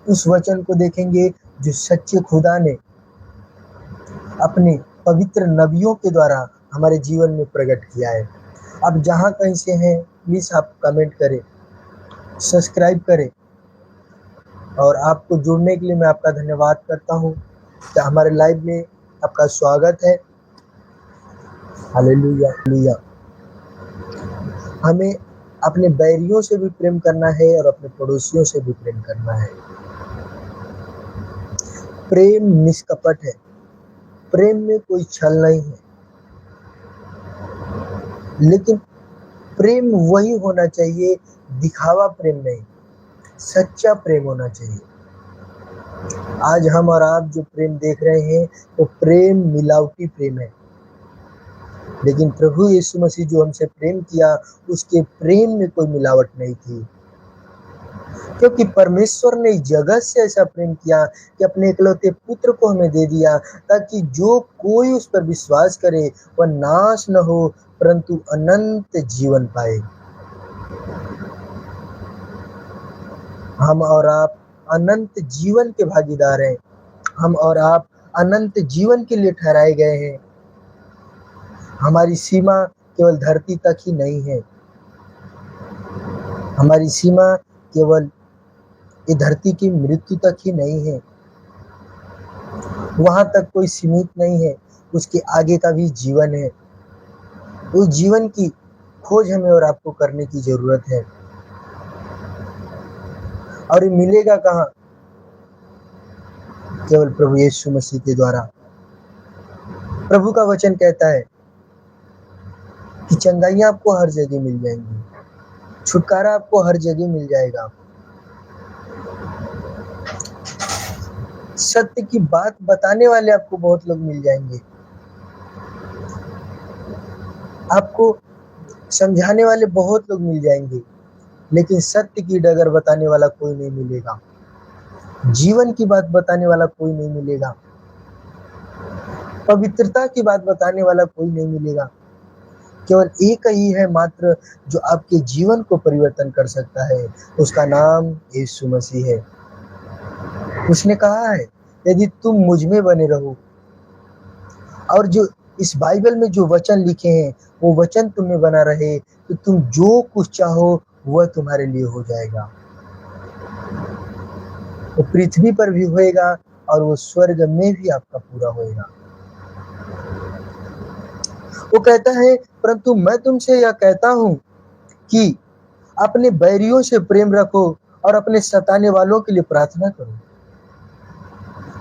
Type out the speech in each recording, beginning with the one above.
उस वचन को देखेंगे जो सच्चे खुदा ने अपने पवित्र नबियों के द्वारा हमारे जीवन में प्रकट किया है। अब जहाँ कहीं से हैं प्लीज़ आप कमेंट करें, सब्सक्राइब करें, और आपको जुड़ने के लिए मैं आपका धन्यवाद करता हूँ कि हमारे लाइव में आपका स्वागत है। Hallelujah, hallelujah. हमें अपने बैरियों से भी प्रेम करना है और अपने पड़ोसियों से भी प्रेम करना है। प्रेम निष्कपट है, प्रेम में कोई छल नहीं है, लेकिन प्रेम वही होना चाहिए, दिखावा प्रेम नहीं, सच्चा प्रेम होना चाहिए। आज हम और आप जो प्रेम देख रहे हैं वो प्रेम मिलावटी प्रेम है, लेकिन प्रभु यीशु मसीह जो हमसे प्रेम किया उसके प्रेम में कोई मिलावट नहीं थी, क्योंकि परमेश्वर ने जगत से ऐसा प्रेम किया कि अपने इकलौते पुत्र को हमें दे दिया, ताकि जो कोई उस पर विश्वास करे वह नाश न हो परंतु अनंत जीवन पाए। हम और आप अनंत जीवन के भागीदार हैं। हम और आप अनंत जीवन के लिए ठहराए गए हैं। हमारी सीमा केवल धरती तक ही नहीं है, हमारी सीमा केवल ये धरती की मृत्यु तक ही नहीं है, वहां तक कोई सीमित नहीं है, उसके आगे का भी जीवन है। उस जीवन की खोज हमें और आपको करने की जरूरत है, और ये मिलेगा कहाँ? केवल प्रभु यीशु मसीह के द्वारा। प्रभु का वचन कहता है कि चंगाइयां आपको हर जगह मिल जाएंगी, छुटकारा आपको हर जगह मिल जाएगा, सत्य की बात बताने वाले आपको बहुत लोग मिल जाएंगे, आपको समझाने वाले बहुत लोग मिल जाएंगे, लेकिन सत्य की डगर बताने वाला कोई नहीं मिलेगा, जीवन की बात बताने वाला कोई नहीं मिलेगा, पवित्रता की बात बताने वाला कोई नहीं मिलेगा। केवल एक ही है मात्र जो आपके जीवन को परिवर्तन कर सकता है, उसका नाम यीशु मसीह है। उसने कहा है यदि तुम मुझ में बने रहो, और जो इस बाइबल में जो वचन लिखे हैं वो वचन तुम में बना रहे, तो तुम जो कुछ चाहो वह तुम्हारे लिए हो जाएगा। वो पृथ्वी पर भी होएगा और वो स्वर्ग में भी आपका पूरा होएगा। वो कहता है परंतु मैं तुमसे यह कहता हूं कि अपने बैरियों से प्रेम रखो और अपने सताने वालों के लिए प्रार्थना करो।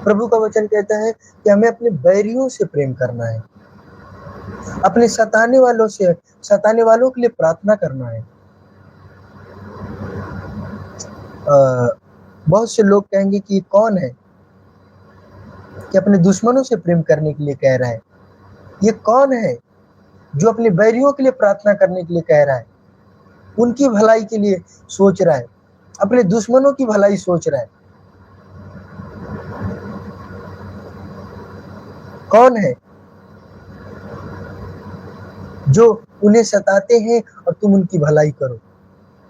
प्रभु का वचन कहता है कि हमें अपने बैरियों से प्रेम करना है, अपने सताने वालों के लिए प्रार्थना करना है। बहुत से लोग कहेंगे कि कौन है कि अपने दुश्मनों से प्रेम करने के लिए कह रहा है? ये कौन है जो अपने बैरियों के लिए प्रार्थना करने के लिए कह रहा है, उनकी भलाई के लिए सोच रहा है, अपने दुश्मनों की भलाई सोच रहा है? कौन है जो उन्हें सताते हैं और तुम उनकी भलाई करो?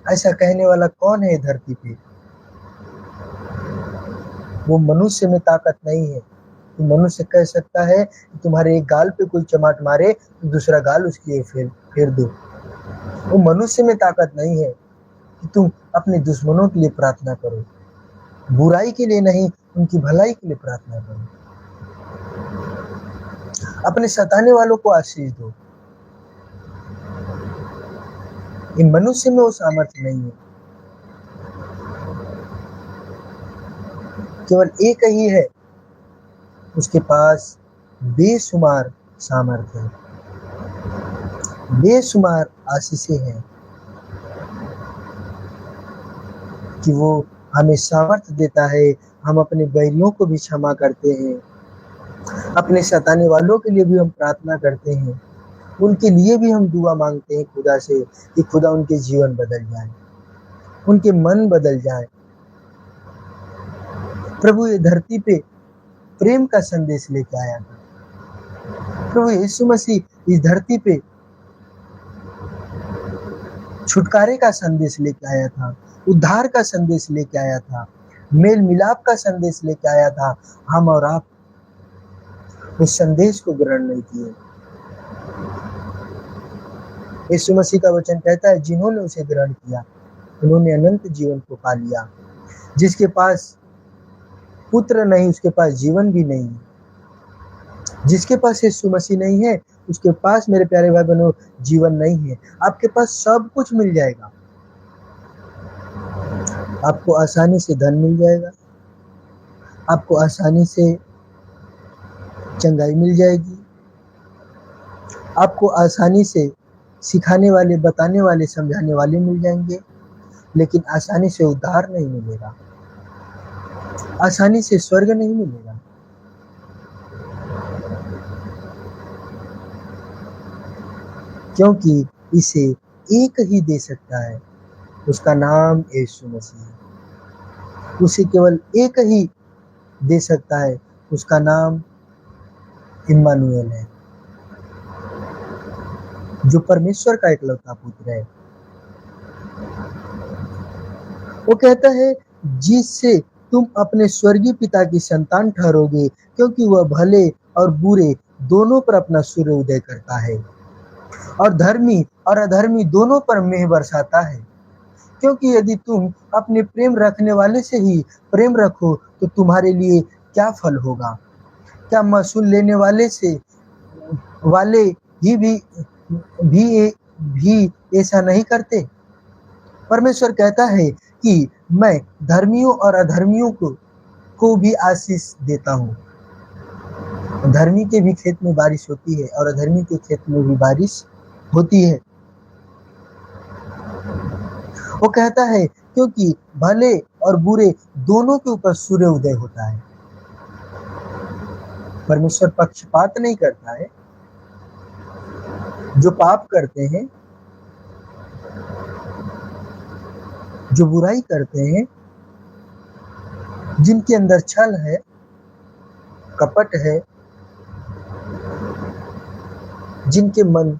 ऐसा कहने वाला कौन है धरती पे? वो मनुष्य में ताकत नहीं है। मनुष्य कह सकता है कि तुम्हारे एक गाल पे कोई चमाट मारे तो दूसरा गाल उसकी फेर दो। वो मनुष्य में ताकत नहीं है कि तुम अपने दुश्मनों के लिए प्रार्थना करो, बुराई के लिए नहीं, उनकी भलाई के लिए प्रार्थना करो, अपने सताने वालों को आशीष दो। इन मनुष्य में वो सामर्थ्य नहीं है, केवल एक ही है, उसके पास बेशुमार सामर्थ्य है, बेशुमार आशीषें हैं कि वो हमें सामर्थ्य देता है। हम अपने बैरियों को भी क्षमा करते हैं, अपने सताने वालों के लिए भी हम प्रार्थना करते हैं, उनके लिए भी हम दुआ मांगते हैं खुदा से कि खुदा उनके जीवन बदल जाए, उनके मन बदल जाए। प्रभु ये धरती पे प्रेम का संदेश लेके आया था। प्रभु यीशु मसीह इस धरती पे छुटकारे का संदेश लेके आया था, उद्धार का संदेश लेके आया था, मेल मिलाप का संदेश लेके आया था, हम और आप उस संदेश को ग्रहण नहीं किए। यीशु मसीह का वचन कहता है, जिन्होंने उसे ग्रहण किया उन्होंने अनंत जीवन को पा लिया। जिसके पास पुत्र नहीं उसके पास जीवन भी नहीं है। जिसके पास यीशु मसीह नहीं है उसके पास, मेरे प्यारे भाई बहनों, जीवन नहीं है। आपके पास सब कुछ मिल जाएगा, आपको आसानी से धन मिल जाएगा, आपको आसानी से चंगाई मिल जाएगी, आपको आसानी से सिखाने वाले, बताने वाले, समझाने वाले मिल जाएंगे, लेकिन आसानी से उद्धार नहीं मिलेगा, आसानी से स्वर्ग नहीं मिलेगा। क्योंकि इसे एक ही दे सकता है, उसका नाम यीशु मसीह है। उसे केवल एक ही दे सकता है, उसका नाम इम्मानुएल है, जो परमेश्वर का इकलौता पुत्र है। वो कहता है, जिससे तुम अपने स्वर्गीय पिता की संतान ठहरोगे, क्योंकि वह भले और बुरे दोनों पर अपना सूर्य उदय करता है और धर्मी और अधर्मी दोनों पर मेह बरसाता है। क्योंकि यदि तुम अपने प्रेम रखने वाले से ही प्रेम रखो तो तुम्हारे लिए क्या फल होगा? क्या महसूल लेने वाले से वाले भी ऐसा नहीं करते? परमेश्वर कहता है कि मैं धर्मियों और अधर्मियों को भी आशीष देता हूँ। धर्मी के भी खेत में बारिश होती है और अधर्मी के खेत में भी बारिश होती है। वो कहता है, क्योंकि भले और बुरे दोनों के ऊपर सूर्य उदय होता है। परमेश्वर पक्षपात नहीं करता है। जो पाप करते हैं, जो बुराई करते हैं, जिनके अंदर छल है, कपट है, जिनके मन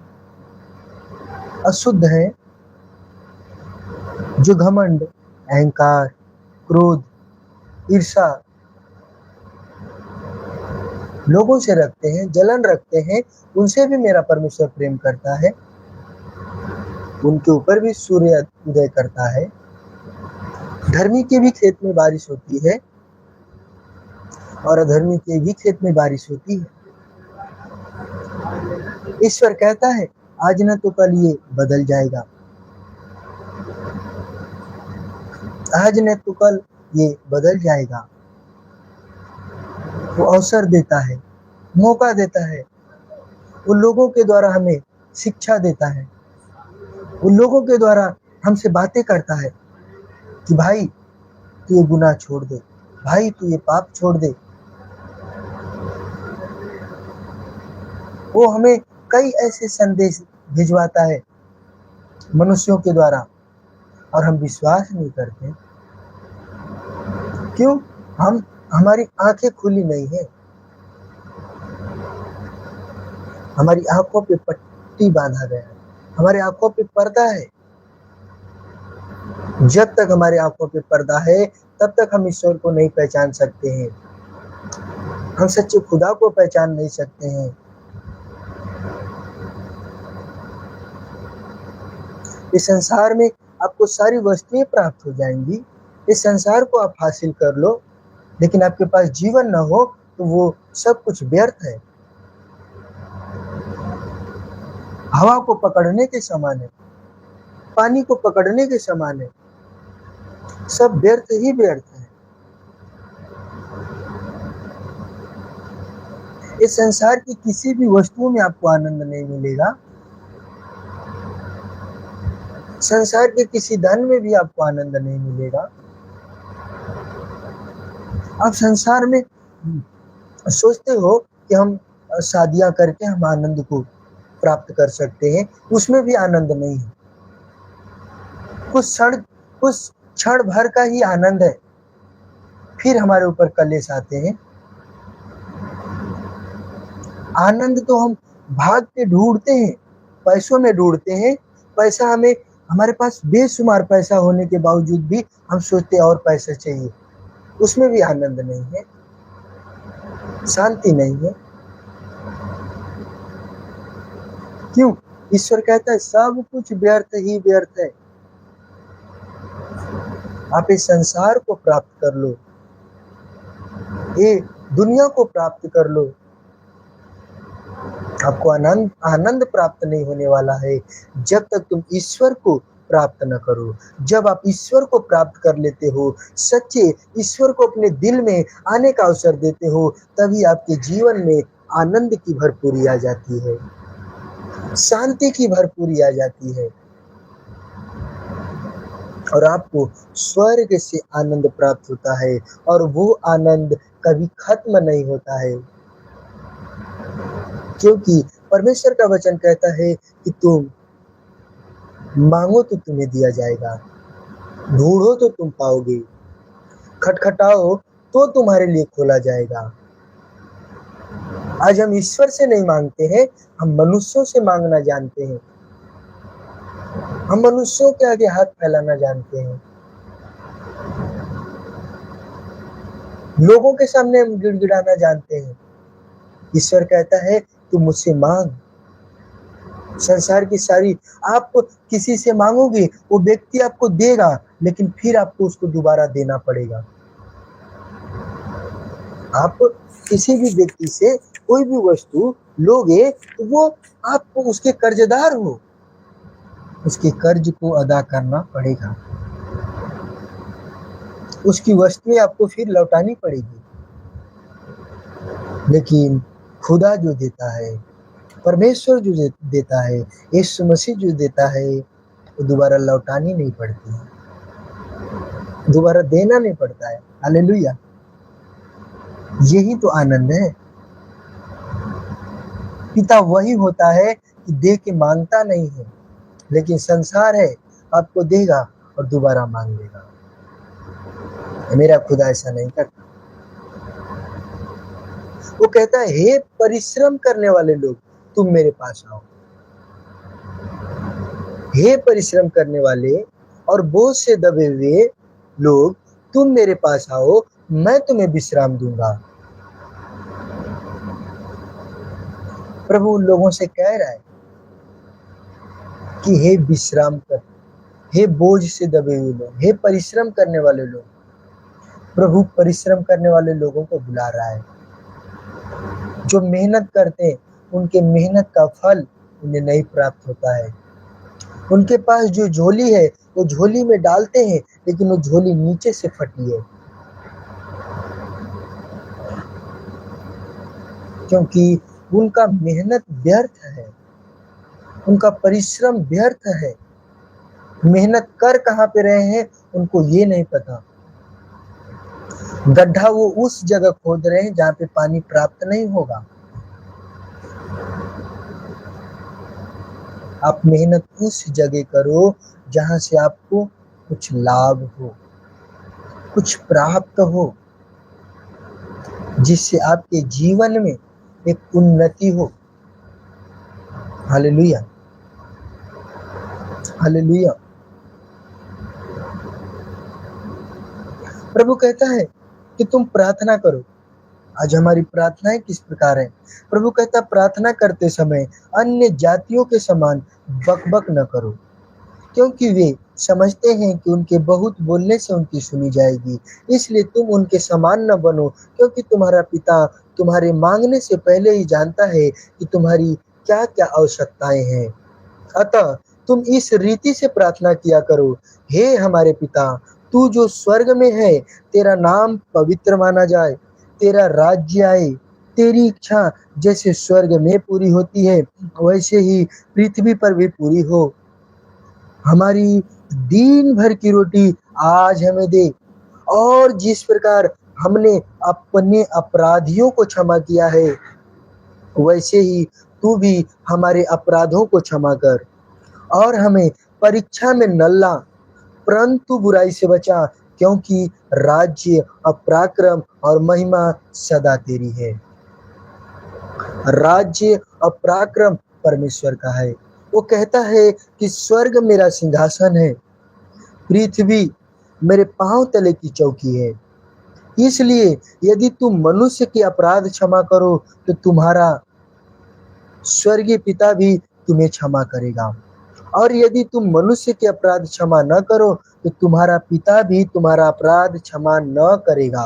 अशुद्ध है, जो घमंड, अहंकार, क्रोध, ईर्ष्या लोगों से रखते हैं, जलन रखते हैं, उनसे भी मेरा परमेश्वर प्रेम करता है। उनके ऊपर भी सूर्य उदय करता है। धर्मी के भी खेत में बारिश होती है और अधर्मी के भी खेत में बारिश होती है। ईश्वर कहता है, आज न तो कल ये बदल जाएगा, आज न तो कल ये बदल जाएगा। वो अवसर देता है, मौका देता है, उन लोगों के द्वारा हमें शिक्षा देता है, उन लोगों के द्वारा हमसे बातें करता है कि भाई तू ये गुनाह छोड़ दे, भाई तू ये पाप छोड़ दे। वो हमें कई ऐसे संदेश भिजवाता है मनुष्यों के द्वारा और हम विश्वास नहीं करते। क्यों? हमारी आंखें खुली नहीं है, हमारी आंखों पे पट्टी बांधा गया है, हमारे आंखों पे पर्दा है। जब तक हमारे आंखों पे पर्दा है तब तक हम ईश्वर को नहीं पहचान सकते हैं, हम सच्चे खुदा को पहचान नहीं सकते हैं। इस संसार में आपको सारी वस्तुएं प्राप्त हो जाएंगी, इस संसार को आप हासिल कर लो, लेकिन आपके पास जीवन न हो तो वो सब कुछ व्यर्थ है, हवा को पकड़ने के समान है, पानी को पकड़ने के समान है, सब व्यर्थ ही व्यर्थ है। इस संसार की किसी भी वस्तुओं में आपको आनंद नहीं मिलेगा, संसार के किसी धन में भी आपको आनंद नहीं मिलेगा। आप संसार में सोचते हो कि हम शादियां करके हम आनंद को प्राप्त कर सकते हैं, उसमें भी आनंद नहीं है। कुछ क्षण भर का ही आनंद है, फिर हमारे ऊपर कलेश आते हैं। आनंद तो हम भाग के ढूंढते हैं, पैसों में ढूंढते हैं। पैसा हमारे पास बेशुमार पैसा होने के बावजूद भी हम सोचते और पैसा चाहिए, उसमें भी आनंद नहीं है, शांति नहीं है। क्यों? ईश्वर कहता है सब कुछ व्यर्थ ही व्यर्थ है। आप इस संसार को प्राप्त कर लो, ये दुनिया को प्राप्त कर लो, आपको आनंद प्राप्त नहीं होने वाला है जब तक तुम ईश्वर को प्राप्त न करो। जब आप ईश्वर को प्राप्त कर लेते हो, सच्चे ईश्वर को अपने दिल में आने का अवसर देते हो, तभी आपके जीवन में आनंद की भरपूरी आ जाती है, शांति की भरपूरी आ जाती है, और आपको स्वर्ग से आनंद प्राप्त होता है, और वो आनंद कभी खत्म नहीं होता है। क्योंकि परमेश्वर का वचन कहता है कि तुम मांगो तो तुम्हें दिया जाएगा, ढूंढो तो तुम पाओगे, खटखटाओ तो तुम्हारे लिए खोला जाएगा। आज हम ईश्वर से नहीं मांगते हैं, हम मनुष्यों से मांगना जानते हैं, हम मनुष्यों के आगे हाथ फैलाना जानते हैं, लोगों के सामने हम गिड़गिड़ाना जानते हैं। ईश्वर कहता है तुम मुझसे मांग, संसार की सारी आप किसी से मांगोगे, वो व्यक्ति आपको देगा, लेकिन फिर आपको उसको दोबारा देना पड़ेगा। आप किसी भी व्यक्ति से कोई भी वस्तु लोगे तो वो आपको उसके कर्जदार हो, उसके कर्ज को अदा करना पड़ेगा, उसकी वस्तुएं आपको फिर लौटानी पड़ेगी। लेकिन खुदा जो देता है, परमेश्वर जो देता है, यीशु मसीह जो देता है, वो दोबारा लौटानी नहीं पड़ती है, दोबारा देना नहीं पड़ता है। हालेलुया, यही तो आनंद है। पिता वही होता है कि दे के मांगता नहीं है, लेकिन संसार है आपको देगा और दोबारा मांग लेगा। मेरा खुदा ऐसा नहीं करता। वो कहता है हे परिश्रम करने वाले लोग तुम मेरे पास आओ, हे परिश्रम करने वाले और बोझ से दबे हुए लोग तुम मेरे पास आओ, मैं तुम्हें विश्राम दूंगा। प्रभु उन लोगों से कह रहा है कि हे विश्राम कर, हे बोझ से दबे हुए लोग, हे परिश्रम करने वाले लोग। प्रभु परिश्रम करने वाले लोगों को बुला रहा है, जो मेहनत करते हैं उनके मेहनत का फल उन्हें नहीं प्राप्त होता है। उनके पास जो झोली है वो झोली में डालते हैं, लेकिन वो झोली नीचे से फटी है, क्योंकि उनका मेहनत व्यर्थ है, उनका परिश्रम व्यर्थ है। मेहनत कर कहाँ पे रहे हैं उनको ये नहीं पता। गड्ढा वो उस जगह खोद रहे हैं जहाँ पे पानी प्राप्त नहीं होगा। आप मेहनत उस जगह करो जहाँ से आपको कुछ लाभ हो, कुछ प्राप्त हो, जिससे आपके जीवन में एक उन्नति हो। Hallelujah, hallelujah. प्रभु कहता है कि तुम प्रार्थना करो। आज हमारी प्रार्थनाएं किस प्रकार है? प्रभु कहता है प्रार्थना करते समय अन्य जातियों के समान बकबक न करो, क्योंकि वे समझते हैं कि उनके बहुत बोलने से उनकी सुनी जाएगी। इसलिए तुम उनके समान न बनो, क्योंकि तुम्हारा पिता तुम्हारे मांगने से पहले ही जानता है कि तुम्हारी क्या क्या आवश्यकताएं हैं। अतः तुम इस रीति से प्रार्थना किया करो, हे हमारे पिता, तू जो स्वर्ग में है, तेरा नाम पवित्र माना जाए, तेरा राज्य आए, तेरी इच्छा जैसे स्वर्ग में पूरी होती है वैसे ही पृथ्वी पर भी पूरी हो। हमारी दिन भर की रोटी आज हमें दे, और जिस प्रकार हमने अपने अपराधियों को क्षमा किया है वैसे ही तू भी हमारे अपराधों को क्षमा कर, और हमें परीक्षा में न ला, परंतु बुराई से बचा, क्योंकि राज्य और पराक्रम और महिमा सदा तेरी है। राज्य और पराक्रम परमेश्वर का है। वो कहता है कि स्वर्ग मेरा सिंहासन है, पृथ्वी मेरे पांव तले की चौकी है। इसलिए यदि तुम मनुष्य के अपराध क्षमा करो तो तुम्हारा स्वर्गीय पिता भी तुम्हें क्षमा करेगा, और यदि तुम मनुष्य के अपराध क्षमा न करो तो तुम्हारा पिता भी तुम्हारा अपराध क्षमा न करेगा।